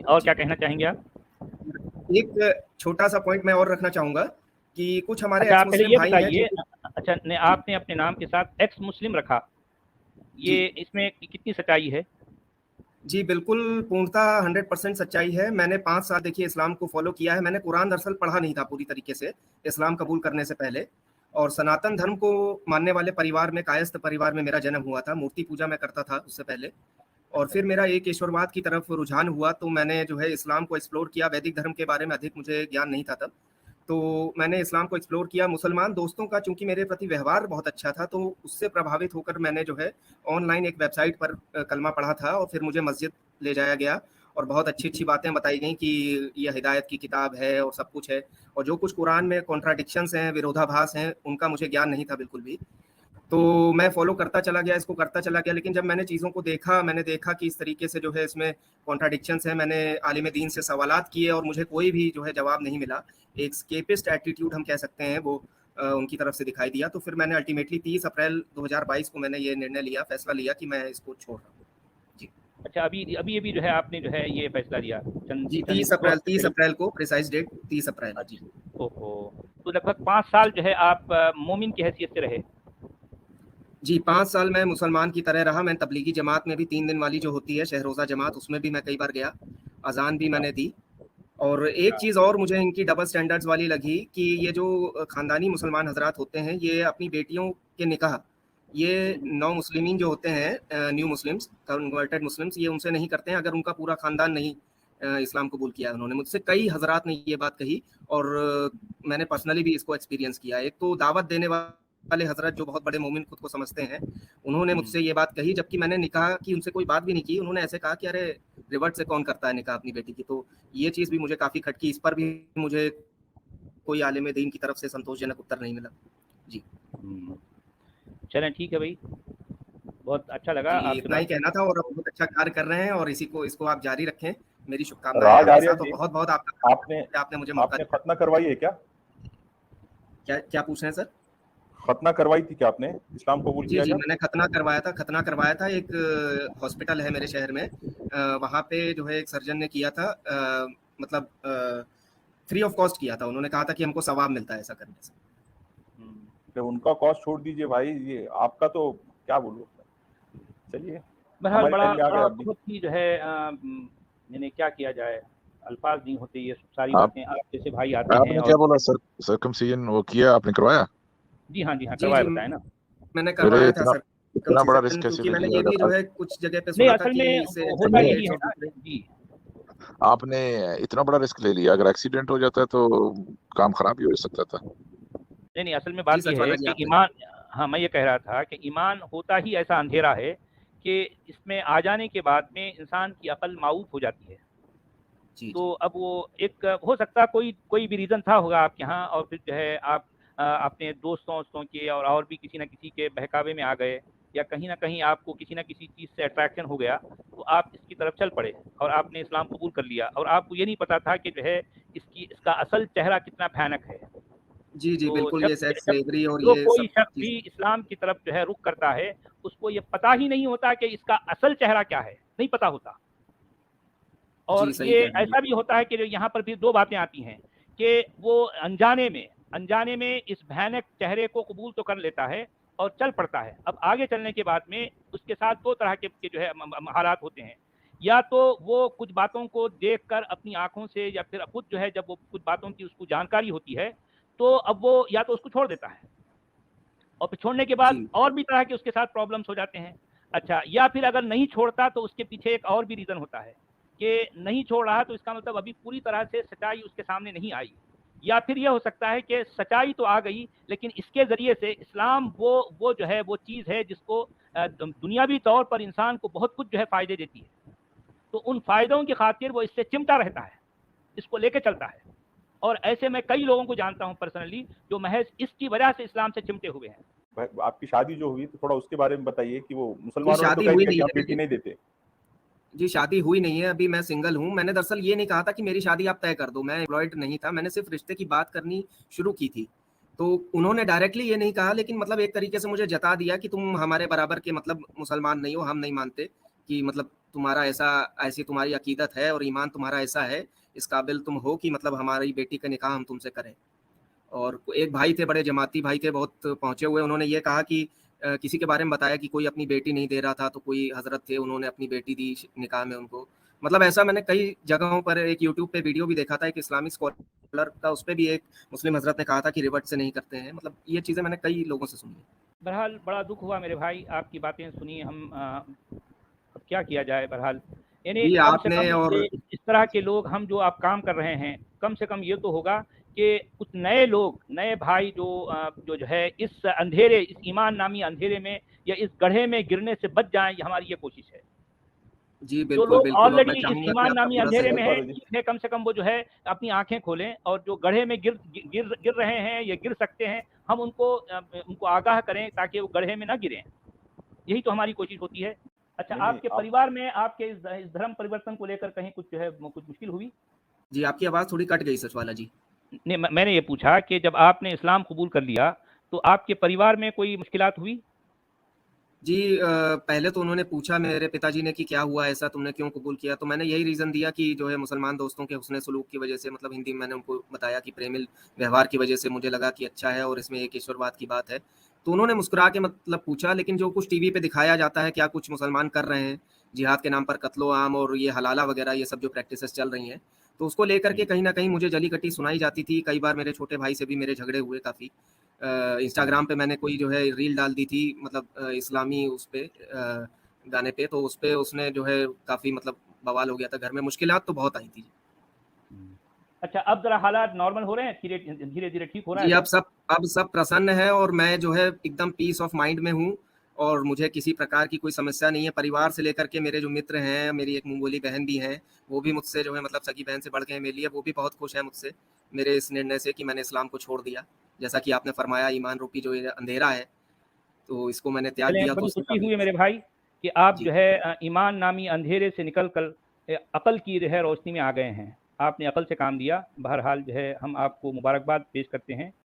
और जी। क्या कहना चाहेंगे आप? एक छोटा सा पॉइंट मैं और रखना चाहूंगा कि कुछ हमारे अच्छा, एक्स आप पहले मुस्लिम ये भाई हैं बताइए, जिनको अच्छा ने जी आपने अपने नाम के साथ एक्स मुस्लिम रखा, जी ये इसमें कितनी सच्चाई है? जी बिल्कुल पूर्णतः 100% सच्चाई है। मैंने 5 साल देखिए इस्लाम को फॉलो किया है। मैंने कुरान दरअसल पढ़ा नहीं था पूरी तरीके से इस्लाम कबूल करने से पहले, और सनातन धर्म को मानने वाले परिवार में, कायस्थ परिवार में मेरा जन्म हुआ था। मूर्ति पूजा मैं करता था उससे पहले, और अच्छा, फिर मेरा एक ईश्वरवाद की तरफ रुझान हुआ, तो मैंने जो है इस्लाम को एक्सप्लोर किया। वैदिक धर्म के बारे में अधिक मुझे ज्ञान नहीं था तब, तो मैंने इस्लाम को एक्सप्लोर किया। मुसलमान दोस्तों का चूंकि मेरे प्रति व्यवहार बहुत अच्छा था, तो उससे प्रभावित होकर मैंने जो है ऑनलाइन एक वेबसाइट पर कलमा पढ़ा था, और फिर मुझे मस्जिद ले जाया गया और बहुत अच्छी अच्छी बातें बताई गई कि ये हिदायत की किताब है और सब कुछ है, और जो कुछ कुरान में कॉन्ट्राडिक्शंस हैं, विरोधाभास हैं, उनका मुझे ज्ञान नहीं था बिल्कुल भी। तो मैं फॉलो करता चला गया, इसको करता चला गया, लेकिन जब मैंने चीज़ों को देखा, मैंने देखा कि इस तरीके से जो है इसमें कॉन्ट्राडिक्शंस हैं, मैंने आलिम दीन से सवालात किए और मुझे कोई भी जो है जवाब नहीं मिला। एक स्केपिस्ट एटीट्यूड हम कह सकते हैं वो उनकी तरफ से दिखाई दिया। तो फिर मैंने अल्टीमेटली 30 अप्रैल 2022 को मैंने ये निर्णय लिया, फैसला लिया कि मैं इसको छोड़ रहा हूँ। जी अच्छा, अभी जो है आपने जो है ये फैसला लिया जी चंद 30 अप्रैल को, प्रिसाइज डेट 30 अप्रैल है जी। अच्छा, ओहो! तो लगभग 5 साल जो है आप मोमिन की हैसियत से रहे। जी 5 साल मैं मुसलमान की तरह रहा। मैं तबलीगी जमात में भी 3 दिन वाली जो होती है शहरोज़ा जमात, उसमें भी मैं कई बार गया, अजान भी अच्छा, मैंने दी। और एक अच्छा, चीज़ और मुझे इनकी डबल स्टैंडर्ड्स वाली लगी कि ये जो ख़ानदानी मुसलमान हज़रात होते हैं, ये अपनी बेटियों के निकाह, ये हुँ, नौ मुस्लिमीन जो होते हैं, न्यू मुस्लिम्स, कन्वर्टेड मुस्लिम्स, ये उनसे नहीं करते हैं अगर उनका पूरा ख़ानदान नहीं इस्लाम कबूल किया है उन्होंने। मुझसे कई हज़रात ने ये बात कही, और मैंने पर्सनली भी इसको एक्सपीरियंस किया। एक तो दावत देने वाले हज़रत जो बहुत बड़े मोमिन खुद को समझते हैं, उन्होंने हुँ। मुझसे ये बात कही, जबकि मैंने निकाह की उनसे कोई बात भी नहीं की। उन्होंने ऐसे कहा कि अरे रिवर्ट से कौन करता है निकाह अपनी बेटी की। तो ये चीज़ भी मुझे काफ़ी खटकी। इस पर भी मुझे कोई आलिम दीन की तरफ से संतोषजनक उत्तर नहीं मिला। जी। हुँ। चलें ठीक है भई, बहुत अच्छा लगा जी, आपसे इतना ही बात कहना करके। था, और आप बहुत अच्छा कार्य कर रहे हैं, और इसको आप जारी रखें। मेरी शुभकामनाएँ हैं राज हमेशा। आर्यन तो जी, बहुत-बहुत आपका आपने आपने मुझे मौका आपने दिया। खतना करवाई है क्या? क्या क्या पूछ रहे हैं सर? खतना करवाई थी क्या आपने? इस्लाम कबूल जी, किया जी, क्या? मैंने खतना करवाया था। एक हॉस्पिटल है मेरे शहर में, वहाँ पे जो है एक सर्जन ने किया था, मतलब फ्री ऑफ कॉस्ट किया था। उन्होंने कहा था कि हमको सवाब मिलता है ऐसा करने से। हुँ। तो उनका कॉस्ट छोड़ दीजिए भाई, ये आपका तो क्या बोलूं। चलिए, बहरहाल हमारे बड़ा टाइम में आ गया बड़ा अब भी। बहुत ही जो है यानी क्या किया जाए, अल्फाज नहीं होते ये सारी आप बातें। आप जैसे भाई आते हैं आपने क्या और बोला सर? सर्कमसिजन वो किया आपने, करवाया? जी हाँ, जी हाँ, जी, करवाया जी, बताया ना। मैंने अरे करवाया था इतना इतना बड़ा सर्कमसिजन, रिस्क कैसे क्योंकि ले मैंने लिया? ये भी जो अगर है कुछ जगह पे नहीं, सुना था असल कि में इससे होता सुनिए, यही है एक्सीडेंट्स और ना दूसरे। जी। आपने इतना बड़ा रिस्क ले लिया, अगर एक्सीडेंट हो जाता है तो काम खराब भी हो सकता था। नहीं, नहीं, असल में जी बात ये है सचवाला जी, कि आपने ईमान, हाँ, मैं ये कह रहा था कि ईमान होता ही ऐसा अंधेरा है कि इसमें आ जाने के बाद में इंसान की अकल माऊफ हो जाती है। जी, तो जी। अब वो एक हो सकता है कोई भी रीज़न था होगा आपके यहाँ, और फिर जो है आप अपने दोस्तों के और भी किसी न किसी के बहकावे में आ गए, या कहीं न कहीं आपको किसी न किसी चीज़ से अट्रैक्शन हो गया, तो आप इसकी तरफ चल पड़े और आपने इस्लाम कबूल कर लिया, और आपको ये नहीं पता था कि जो है इसका असल चेहरा कितना भयानक है। जी, जी, तो बिल्कुल, जब ये सेक्स जब स्लेवरी और जो ये कोई सब शख्स भी चीज़ें। इस्लाम की तरफ जो है रुख करता है, उसको ये पता ही नहीं होता कि इसका असल चेहरा क्या है, नहीं पता होता। और जी, सही ये कह रहे हैं। ऐसा भी होता है कि जो यहाँ पर भी 2 बातें आती हैं कि वो अनजाने में इस भयानक चेहरे को कबूल तो कर लेता है और चल पड़ता है। अब आगे चलने के बाद में उसके साथ 2 तरह के जो है हालात होते हैं। या तो वो कुछ बातों को देखकर अपनी आँखों से, या फिर खुद जो है जब वो कुछ बातों की उसको जानकारी होती है, तो अब वो या तो उसको छोड़ देता है, और फिर छोड़ने के बाद जी, और भी तरह के उसके साथ प्रॉब्लम्स हो जाते हैं। अच्छा, या फिर अगर नहीं छोड़ता तो उसके पीछे एक और भी रीज़न होता है कि नहीं छोड़ रहा, तो इसका मतलब अभी पूरी तरह से सच्चाई उसके सामने नहीं आई। या फिर ये हो सकता है कि सच्चाई तो आ गई, लेकिन इसके ज़रिए से इस्लाम वो जो है वो चीज़ है जिसको दुनियावी तौर पर इंसान को बहुत कुछ जो है फ़ायदे देती है। तो उन फ़ायदों की खातिर वो इससे चिमटा रहता है, इसको लेके चलता है। और ऐसे मैं कई लोगों को जानता हूँ पर्सनली, जो महज़ इसकी वजह से इस्लाम से चिमटे हुए हैं। आपकी शादी जो हुई तो थोड़ा उसके बारे में बताइए कि वो जी, मुसलमानों ने तो शादी कह हुई दिया नहीं कि हम है बेटी मेरी। नहीं देते। जी, शादी हुई नहीं है, अभी मैं सिंगल हूँ। मैंने दरअसल ये नहीं कहा था कि मेरी शादी आप तय कर दो, मैं एम्प्लॉयड नहीं था, मैंने सिर्फ़ रिश्ते की बात करनी शुरू की थी। तो उन्होंने डायरेक्टली ये नहीं कहा, लेकिन मतलब एक तरीके से मुझे जता दिया कि तुम हमारे बराबर के मतलब मुसलमान नहीं हो, हम नहीं मानते कि मतलब तुम्हारा ऐसी तुम्हारी अकीदत है और ईमान तुम्हारा ऐसा है, इस काबिल तुम हो कि मतलब हमारी बेटी का निकाह हम तुमसे करें। और एक भाई थे, बड़े जमाती भाई थे, बहुत पहुंचे हुए, उन्होंने ये कहा कि किसी के बारे में बताया कि कोई अपनी बेटी नहीं दे रहा था, तो कोई हजरत थे, उन्होंने अपनी बेटी दी निकाह में उनको। मतलब ऐसा मैंने कई जगहों पर एक यूट्यूब पे वीडियो भी देखा था, एक इस्लामिक स्कॉलर का, उस पर भी एक मुस्लिम हजरत ने कहा था कि रिवर्ट से नहीं करते हैं। मतलब ये चीज़ें मैंने कई लोगों से सुनी है। बहरहाल बड़ा दुख हुआ मेरे भाई, आपकी बातें सुनी हम। अब क्या किया जाए, बहरहाल यानी जी कम से आपने कम और इस तरह के लोग, हम जो आप काम कर रहे हैं, कम से कम ये तो होगा कि कुछ नए लोग, नए भाई जो है इस अंधेरे, इस ईमान नामी अंधेरे में या इस गड्ढे में गिरने से बच जाएं, ये हमारी ये कोशिश है। जी जो बिल्कुल लोग बिल्कुल, और मैं ऑलरेडी इस चाहूंगा कि ईमान आपका नामी पूरा अंधेरे में सहयोग। है, बिल्कुल जी। इसलिए कम से कम वो जो है अपनी आंखें खोलें, और जो गड्ढे में गिर गिर गिर रहे हैं या गिर सकते हैं, हम उनको आगाह करें ताकि वो गड्ढे में ना गिरें। यही तो हमारी कोशिश होती है। अच्छा, नहीं, आपके परिवार में आपके इस धर्म परिवर्तन को लेकर कहीं कुछ जो है कुछ मुश्किल हुई? जी आपकी आवाज़ थोड़ी कट गई सचवाला जी। नहीं, मैंने ये पूछा कि जब आपने इस्लाम कबूल कर लिया तो आपके परिवार में कोई मुश्किलात हुई? जी पहले तो उन्होंने पूछा मेरे पिताजी ने कि क्या हुआ ऐसा, तुमने क्यों कबूल किया? तो मैंने यही रीज़न दिया कि जो है मुसलमान दोस्तों के हुस्न सलूक की वजह से, मतलब हिंदी में मैंने उनको बताया कि प्रेमिल व्यवहार की वजह से मुझे लगा कि अच्छा है और इसमें एक ईश्वरवाद की बात है। तो उन्होंने मुस्कुरा के मतलब पूछा, लेकिन जो कुछ टीवी पे दिखाया जाता है, क्या कुछ मुसलमान कर रहे हैं, जिहाद के नाम पर कत्लो-आम और ये हलाला वगैरह ये सब जो प्रैक्टिसेस चल रही हैं, तो उसको लेकर के कहीं न कहीं मुझे जली-कटी सुनाई जाती थी। कई बार मेरे छोटे भाई से भी मेरे झगड़े हुए काफ़ी। इंस्टाग्राम पे मैंने कोई जो है रील डाल दी थी, मतलब इस्लामी उस पे गाने पे, तो उस पे उसने जो है काफ़ी मतलब बवाल हो गया था घर में, मुश्किलात तो बहुत आई थी। अच्छा, अब ज़रा हालात नॉर्मल हो रहे हैं? धीरे-धीरे ठीक हो रहा है जी, सब? अब सब प्रसन्न है और मैं जो है एकदम पीस ऑफ माइंड में हूँ और मुझे किसी प्रकार की कोई समस्या नहीं है। परिवार से लेकर के मेरे जो मित्र हैं, मेरी एक मुँह बोली बहन भी हैं, वो भी मुझसे जो है मतलब सगी बहन से बढ़ के हैं मेरे लिए, वो भी बहुत खुश हैं मुझसे, मेरे इस निर्णय से कि मैंने इस्लाम को छोड़ दिया। जैसा कि आपने फरमाया, ईमान रूपी जो ये अंधेरा है, तो इसको मैंने त्याग चलें, दिया, तो बड़ी उससे खुशी काफ़ी हुई खुश मेरे हूँ। भाई कि आप जी, जो है ईमान नामी अंधेरे से निकल कर अक़ल की जो है रोशनी में आ गए हैं। आपने अक़ल से काम लिया। बहरहाल जो है हम आपको मुबारकबाद पेश करते हैं।